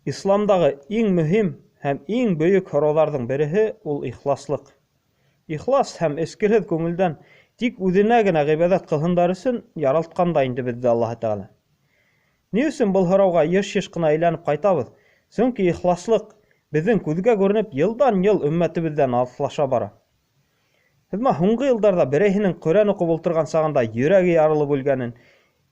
Исламдағы ең мөһим һәм ең бөйөк һорауларҙың береһе ул ихласлыҡ. Ихлас һәм эскерһеҙ күңелдән тик үҙенә генә ғибәҙәт ҡылһындар өсөн яралтҡан да инде беҙҙе Аллаһы Тәғәлә. Ни өсөн был һорауға йыш-йыш ҡына әйләнеп ҡайтабыҙ? Сөнки ихласлыҡ беҙҙең күҙгә күренеп йылдан-йыл өммәтебеҙҙән аҙлаша бара. Һеҙ һуңғы йылдарҙа берәйһенең Ҡөрьән уҡып ултырған сағында йөрәге ярылып үлгәнен,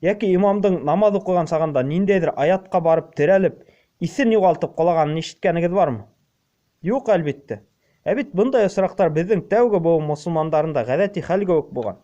йәки имамдың намаҙ уҡыған сағында ниндәйҙер аятҡа барып терәлеп, иҫен юғалтып ҡалағанын ишеткәнегеҙ бармы? Юҡ, әлбиттә. Ә бит бындай осраҡтар беҙҙең тәүге быуым мосолмандарында ғәҙәти хәл кеүек булған.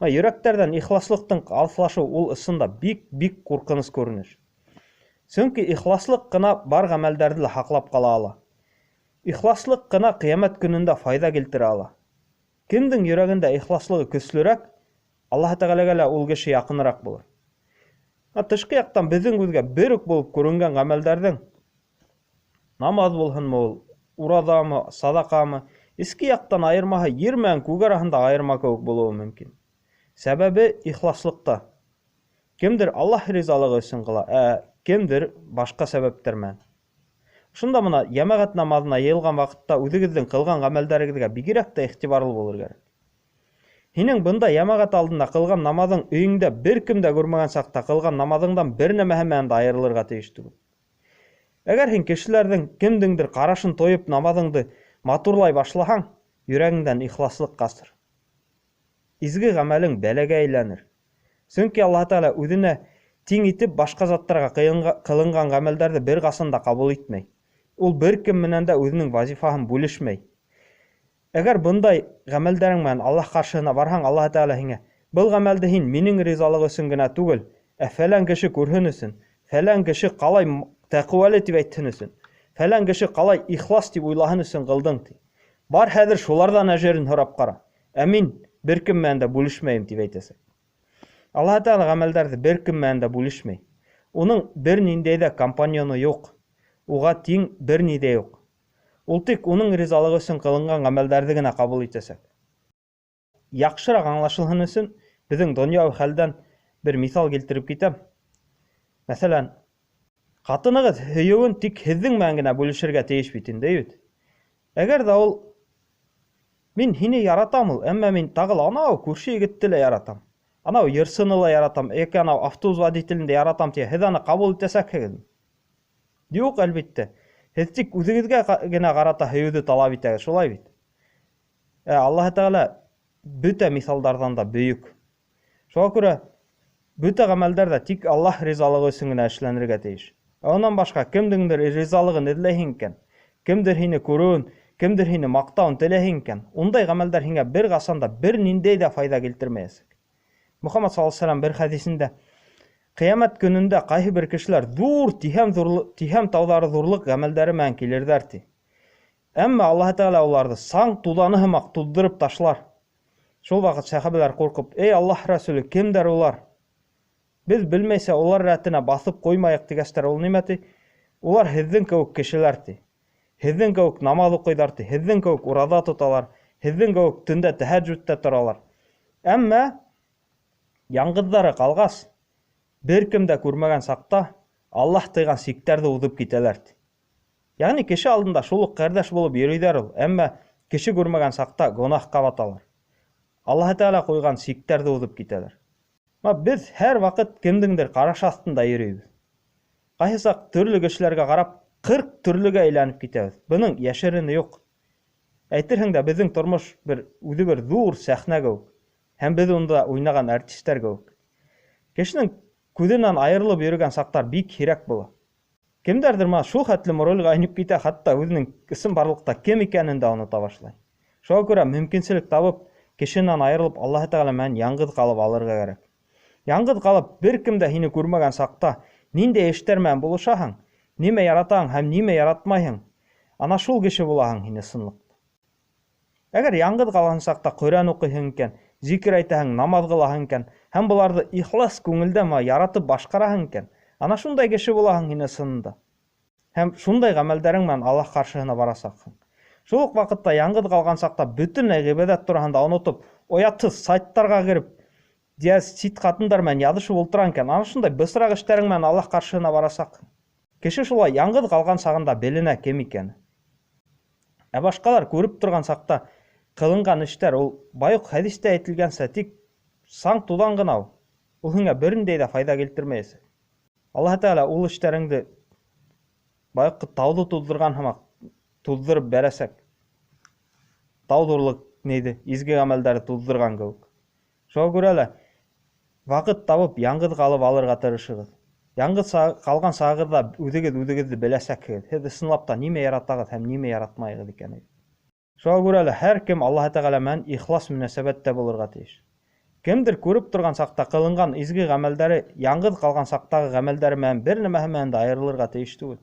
Йөрәктәрҙән ихласлыҡтың алыҫлашыу ул ысында бик ҡурҡыныс күренеш. Сөнки ихласлыҡ ҡына бар ғәмәлдәрҙе лә һаҡлап ҡала ала. Ихласлыҡ ҡына ҡиәмәт көнөндә файҙа килтерә ала. Кемдең йөрәгендә ихласлығы көслөрәк, Аллаһы Тәғәләгә лә ул кеше яҡыныраҡ булыр. Тышҡы яҡтан беҙҙең күҙгә бер үк булып күренгән ғәмәлдәрҙең, намаҙ булһынмы ул, ураҙамы, саҙаҡамы, эске яҡтан айырмаһы ер менән күк араһында айырма кеүек булыуы мөмкин. Сәбәбе ихласлыҡта. Кемдер Аллаһ ризалығы өсөн ҡыла, кемдер башҡа сәбәптәр менән. Шунда мына йәмәғәт намаҙына йыйылған ваҡытта үҙегеҙҙең ҡылған ғәмәлдәрегеҙгә бигерәк тә иғтибарлы булыр кәрәк. Һинең бында йәмәғәт алдында ҡылған намаҙың өйөңдә бер кем дә күрмәгән саҡта ҡылған намаҙыңдан бер нәмәһе менән дә айырылырға тейеш түгел. Әгәр һин кешеләрҙең кемдеңдер ҡарашын тойоп намаҙыңды матурлай башлаһаң, йөрәгеңдән ихласлыҡ ҡасыр. Изге ғәмәлең бәләгә әйләнер. Сөнки Аллаһ Тәғәлә үҙенә тиң итеп башҡа заттарға ҡылынған ғәмәлдәрҙе бер ҡасан да ҡабул итмәй. Ул бер кем менән дә үҙенең вазифаһын бүлешмәй. Әгәр бындай ғәмәлдәрең менән Аллаһ ҡаршыһына барһаң, Аллаһ Тәғәлә һиңә: был ғәмәлде һин минең ризалыҡ өсөн генә түгел, фәлән кеше күрһен өсөн, фәлән кеше ҡалай тәҡүәле тип әйтһен өсөн, фәлән кеше ҡалай ихлас тип уйлаһын өсөн ҡылдың, ти. Бар хәҙер шуларҙан әжерен һорап ҡара, ә мин бер кем менән дә бүлешмәйем, тип әйтәсәк. Аллаһ Тәғәлә ғәмәлдәрҙе бер кем менән дә бүлешмәй. Уның бер ниндәй ҙә компаньоны юҡ. Уға тиң бер ни ҙә юҡ. Ул тик уның ризалығы өсөн ҡылынған ғәмәлдәрҙе генә ҡабул итәсәк. Яҡшыраҡ аңлашылһын өсөн беҙҙең донъяуи хәлдән бер миҫал килтереп китәм. Мәҫәлән, ҡатынығыҙ һөйөүен тик һеҙҙең менән генә бүлешергә тейеш бит инде, бит. Әгәр ҙә ул: мин һине яратам ул, әммә мин тағы ла анау күрше егетте лә яратам, анау йырсыны ла яратам, йәки анау автобус водителен дә яратам тиә, һеҙ аны ҡабул итәсәкһегеҙме? Юҡ, әлбиттә. Һеҙ тик үҙегеҙгә генә ҡарата һөйөүҙе талап итәгеҙ, шулай бит. Аллаһы Тәғәлә бөтә миҫалдарҙан да бөйөк. Шуға күрә бөтә ғәмәлдәр ҙә тик Аллаһ ризалығы өсөн генә эшләнергә тейеш. Унан башҡа кемдеңдер ризалығын эҙләйһең икән, кемдер һине күреүен, кемдер һине маҡтауын теләйһең икән, ундай ғәмәлдәр һиңә бер ҡасан да бер ниндәй ҙә файҙа килтермәйәсәк. Мөхәммәд саллаллаһу алейһи ва саллям бер хәҙисендә: ҡиәмәт көнөндә ҡайһы бер кешеләр ҙур тиһәм тауҙары ҙурлыҡ ғәмәлдәре менән килерҙәр, ти. Әммә Аллаһы Тәғәлә уларҙы саң туҙаны һымаҡ туҙҙырып ташлар. Шул ваҡыт сәхәбәләр ҡурҡып: эй Аллаһ Рәсүле, кемдәр улар? Беҙ белмәйсә улар рәтенә баҫып ҡуймайыҡ, тигәстәр, ул нимә, ти? Улар һеҙҙең кеүек кешеләр, ти. Һеҙҙең кеүек намаҙ уҡыйҙар, ти. Һеҙҙең кеүек ураҙа тоталар, һеҙҙең кеүек төндә тәһәджүдтә торалар. Әммә яңғыҙҙары ҡалғас, бер кем дә күрмәгән саҡта Аллаһ тыйған сиктәрҙе уҙып китәләр, ти. Яғни кеше алдында шул уҡ ҡәрҙәш булып йөрөйҙәр ул, әммә кеше күрмәгән саҡта гонаһҡа баталар. Аллаһы Тәғәлә ҡуйған сиктәрҙе уҙып китәләр. Беҙ һәр ваҡыт кемдеңдер ҡараш аҫтында йөрөйбөҙ. Ҡайһы саҡ төрлө кешеләргә ҡарап 40 төрлөгә әйләнеп китәбеҙ. Бының йәшерене юҡ. Әйтерһең дә беҙҙең тормош үҙе бер ҙур сәхнә кеүек, һәм беҙ унда уйнаған артистар кеүек. Кешенең күҙенән айырылып йөрөгән саҡтар бик һирәк була. Кемдәрҙер шул хәтлем ролгә инеп китә, хатта үҙенең ысын барлыҡта кем икәнен дә онота башлай. Шуға күрә мөмкинселек табып, кешенән айырылып, Аллаһы Тәғәлә менән яңғыҙ ҡалып алырға кәрәк. Яңғыҙ ҡалып, бер кем дә һине күрмәгән саҡта, ниндәй эштәр менән булышаһың, нимә яратаһың һәм нимә яратмайһың, ана шул кеше булаһың һин ысынлыҡта. Әгәр яңғыҙ ҡалған саҡта Ҡөрьән уҡыйһың икән, зикр әйтәһең, намаҙ ҡылаһың икән, һәм быларҙы ихлас күңелдән яратып башҡараһың икән, ана шундай кеше булаһың һин ысынында. Һәм шундай ғәмәлдәрең менән Аллаһ ҡаршыһына барасаҡһың. Шул уҡ ваҡытта яңғыҙ ҡалған саҡта бөтөнләй ғибәҙәт тураһында онотоп, оятһыҙ сайттарға киреп, сит ҡатындар менән яҙышып ултыраң икән, ана шундай бысраҡ эштәрең менән Аллаһ ҡаршыһына барасаҡһың. Кеше шулай яңғыҙ ҡалған сағында беленә кем икәне. Ә башҡалар күреп торған саҡта ҡылынған эштәр ул байыҡ хәҙистә әйтелгәнсә тик саң туҙан ғына ул. Ул һиңә бер ниндәй ҙә файҙа килтермәйәсәк. Аллаһ Тәғәлә ул эштәреңде байыҡ тауҙы туҙҙырған һымаҡ туҙҙырып бәрәсәк. Тау ҙурлыҡ изге ғәмәлдәре туҙҙырған кеүек. Шуға күрә лә ваҡыт табып яңғыҙ ҡалып алырға тырышығыҙ. Яңғыҙ ҡалған сағығыҙҙа үҙегеҙҙе беләсәкһегеҙ. Һеҙ ысынлап та нимә яратағыҙ һәм нимә яратмайығыҙ икәнен. Шуға күрә лә һәр кем Аллаһ Тәғәлә менән ихлас мөнәсәбәттә булырға тейеш. Кемдер күреп торған саҡта ҡылынған изге ғәмәлдәре яңғыҙ ҡалған саҡтағы ғәмәлдәре менән бер нәмәһе менән дә айырылырға тейеш түгел.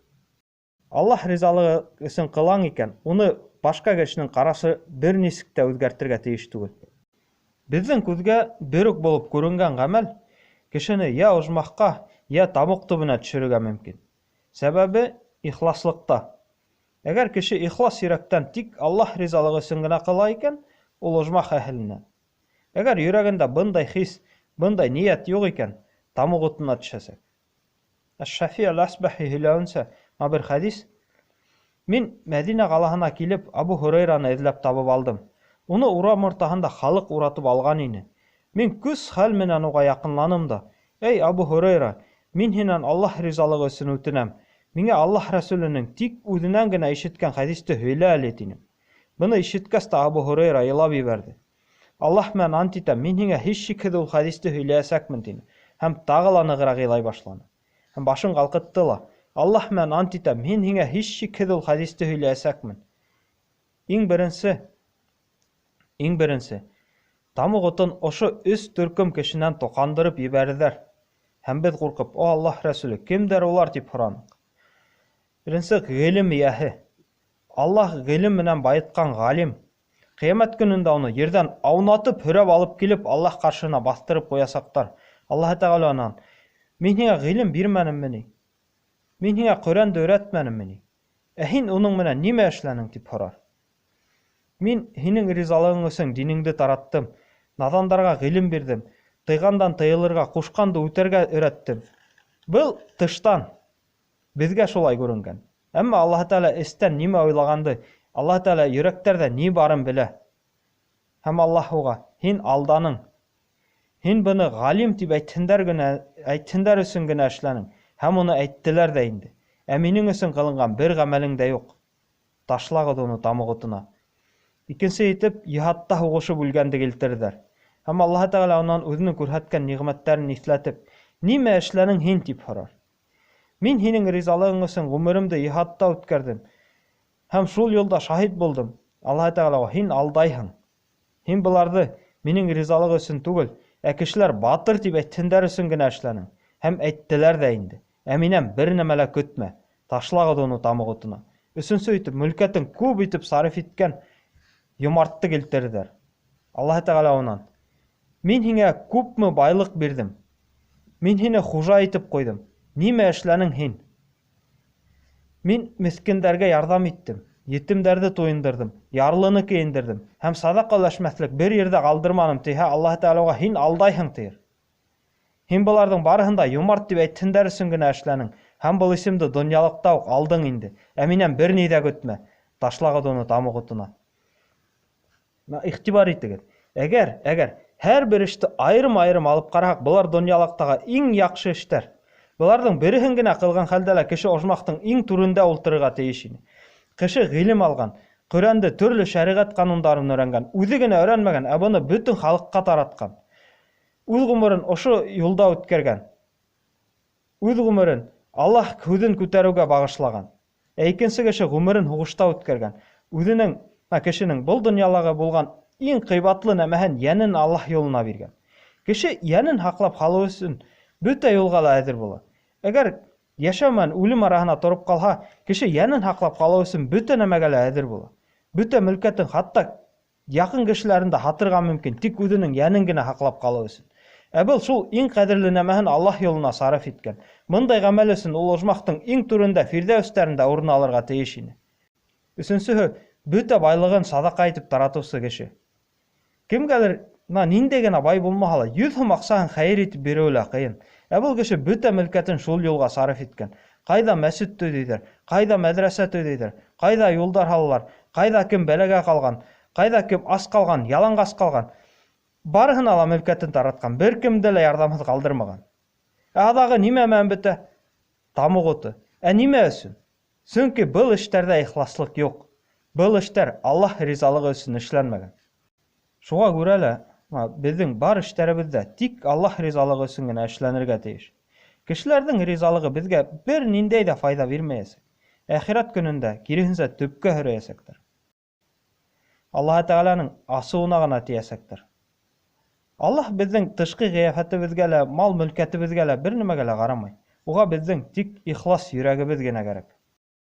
Аллаһ ризалығы өсөн ҡылаң икән, уны башҡа кешенең ҡарашы бер нисек тә үҙгәртергә тейеш түгел. Беҙҙең күҙгә бер үк булып күренгән ғәмәл кешене йә ожмахҡа, йә тамуҡ төбөнә төшөрөргә мөмкин. Сәбәбе ихласлыҡта. Әгәр кеше ихлас йөрәктән тик Аллаһ ризалығы өсөн генә ҡыла икән, ул ожмах әһеленән. Әгәр йөрәгендә бындай хис, бындай ниәт юҡ икән, тамуҡ утына төшәсәк. Әш-Шафи әл-Асбахи һөйләүенсә, бер хәдис: мин Мәдинә ҡалаһына килеп Абу Һурайраны эҙләп табып алдым. Уны урам уртаһында халыҡ уратып алған ине. Мин көс-хәл менән уға яҡынланым да: «Эй Абу Һурайра, мин һинән Аллаһ ризалығы өсөн үтенәм. Миңә Аллаһ Рәсүленең тик үҙенән генә ишеткән хәдисте һөйлә әле», тинем. Быны ишеткәс тә Абу Һурайра илап ебәрҙе. «Аллаһ менән ант итәм, мин һиңә һис шикһеҙ ул хәдисте һөйләйәсәкмен», тине. Һәм тағы ла нығыраҡ илай башланы. Һәм башын ҡалҡытты ла: «Аллаһ менән ант итәм, мин һиңә һис шикһеҙ ул хәдисте һөйләйәсәкмен». Иң беренсе, тамуҡ утын ошо 3 төркөм кешенән тоҡандырып ебәрҙәр. Һәм беҙ ҡурҡып: «О Аллаһ Рәсүле, кемдәр улар?» тип һораныҡ. Беренсе, ғилем эйәһе. Аллаһ ғилем менән байытҡан ғалим. Ҡиәмәт көнөндә уны ерҙән аунатып һөрәп алып килеп Аллаһ ҡаршыһына баҫтырып ҡуясаҡтар. Аллаһ Тәғәләнән: «Мин һиңә ғилем бирмәнемме ни? Мин һиңә Ҡөрьәнде өйрәтмәнемме ни? Ә һин уның менән нимә эшләнең?» тип һорар. Мин һинең ризалығың өсөн динеңде тараттым, наҙандарға ғилем бирҙем, тыйғандан тыйылырға, ҡушҡанды үтәргә өйрәттем. Был тыштан беҙгә шулай күренгән. Әммә Аллаһ Тәғәлә эстән нимә уйлағанды, Аллаһ Тәғәлә йөрәктәрҙә ни барын белә. Һәм Аллаһ уға: «Һин алданың. Һин быны ғалим тип әйтһендәр өсөн генә эшләнең, һәм уны әйттеләр ҙә инде. Ә минең өсөн ҡылынған бер ғәмәлең дә юҡ. Ташлағыҙ уны тамуҡ утына». Икенсе итеп, йыһадта һуғышып үлгәнде килтерҙәр. Һәм Аллаһ Тәғәлә унан үҙенең күрһәткән ниғмәттәрен иҫләтеп: «Нимә эшләнең һин?» тип һорар. Мин һинең ризалығың өсөн ғүмеремде йыһадта үткәрҙем һәм шул юлда шаһит булдым. Аллаһ Тәғәлә: «Һин алдайһың. Һин быларҙы минең ризалығы өсөн түгел, ә кешеләр батыр тип әйтһендәр өсөн генә эшләнең. Һәм әйттеләр ҙә инде. Ә минән бер нәмә лә көтмә. Ташлағыҙ уны тамуҡ утына». Өсөнсө итеп, мөлкәтен күп итеп сарыф иткән йомартты килтерҙәр. Аллаһ Тәғәлә унан: «Мин һиңә күпме байлыҡ бирҙем. Мин һине хужа итеп ҡуйҙым. Нимә эшләнең һин?» Мин меҫкендәргә ярҙам иттем, етемдәрҙе туйындырҙым, ярлыны кейендерҙем һәм саҙаҡа өләшмәҫлек бер ерҙә ҡалдырманым тиһә, Аллаһ Тәғәлә уға: «Һин алдайһың», тиер. Һин быларҙың барыһын да йомарт тип әйтһендәр өсөн генә эшләнең һәм был исемде донъялыҡта уҡ алдың инде. Ә минән бер ни ҙә көтмә. Ташлағыҙ уны тамуҡ утына. Иғтибар итегеҙ. Әгәр һәр бер эште айырым-айырым алып ҡараһаҡ, былар донъялыҡтағы иң яҡшы эштәр. Быларҙың береһен генә ҡылған хәлдә лә кеше ожмахтың иң түрендә ултырырға тейеш ине. Кеше ғилем алған, Ҡөрьәнде, төрлө шәриғәт ҡанундарын өйрәнгән, үҙе генә өйрәнмәгән, ә быны бөтөн халыҡҡа таратҡан. Үҙ ғүмерен ошо юлда үткәргән. Үҙ ғүмерен Аллаһ һүҙен күтәреүгә бағышлаған. Ә икенсе кеше ғүмерен һуғышта үткәргән. Үҙенең, кешенең был донъялағы булған иң ҡыйбатлы нәмәһен, йәнен Аллаһ юлына биргән. Кеше йәнен һаҡлап ҡалыу өсөн бөтә юлға ла әҙер була. Әгәр йәшәү менән үлем араһына тороп ҡалһа, кеше йәнен һаҡлап ҡалыу өсөн бөтә нәмәгә лә әҙер була. Бөтә мөлкәтен, хатта яҡын кешеләрен дә һатырға мөмкин, тик үҙенең йәнен генә һаҡлап ҡалыу өсөн. Ә был шул иң ҡәҙерле нәмәһен Аллаһ юлына сарыф иткән. Бындай ғәмәл өсөн ул ожмахтың иң түрендә, Фирҙәүстәрендә урын алырға тейеш ине. Өсөнсөһө, бөтә байлығын саҙаҡа итеп таратыусы кеше. Кемгәлер ниндәй генә бай булмаһа ла, 100 һум аҡсаһын хәйер итеп биреү лә ҡыйын. Ә был кеше бөтә мөлкәтен шул юлға сарыф иткән. Ҡайҙа мәсет төҙөйҙәр, ҡайҙа мәҙрәсә төҙөйҙәр, ҡайҙа юлдар һалалар, ҡайҙа кем бәләгә ҡалған, ҡайҙа кем ас ҡалған, яланғас ҡалған. Барыһына ла мөлкәтен таратҡан, бер кемде лә ярҙамһыҙ ҡалдырмаған. Аҙағы нимә менән бөтә? Тамуҡ уты. Ә нимә өсөн? Сөнки был эштәрҙә ихласлык юҡ. Был эштәр Аллаһ ризалығы өсөн эшләнмәгән. Шуға күрә лә беҙҙең бар эштәребеҙ ҙә тик Аллаһ ризалығы өсөн генә эшләнергә тейеш. Кешеләрҙең ризалығы беҙгә бер ниндәй ҙә файҙа бирмәйәсәк. Әхирәт көнөндә киреһенсә төпкә һөрәйәсәктәр. Аллаһ Тәғәләнең асыуына ғына тейәсәктәр. Аллаһ беҙҙең тышҡы ҡиәфәтебеҙгә лә, мал-мөлкәтебеҙгә лә бер нәмәгә лә ҡарамай. Уға беҙҙең тик ихлас йөрәгебеҙ генә кәрәк.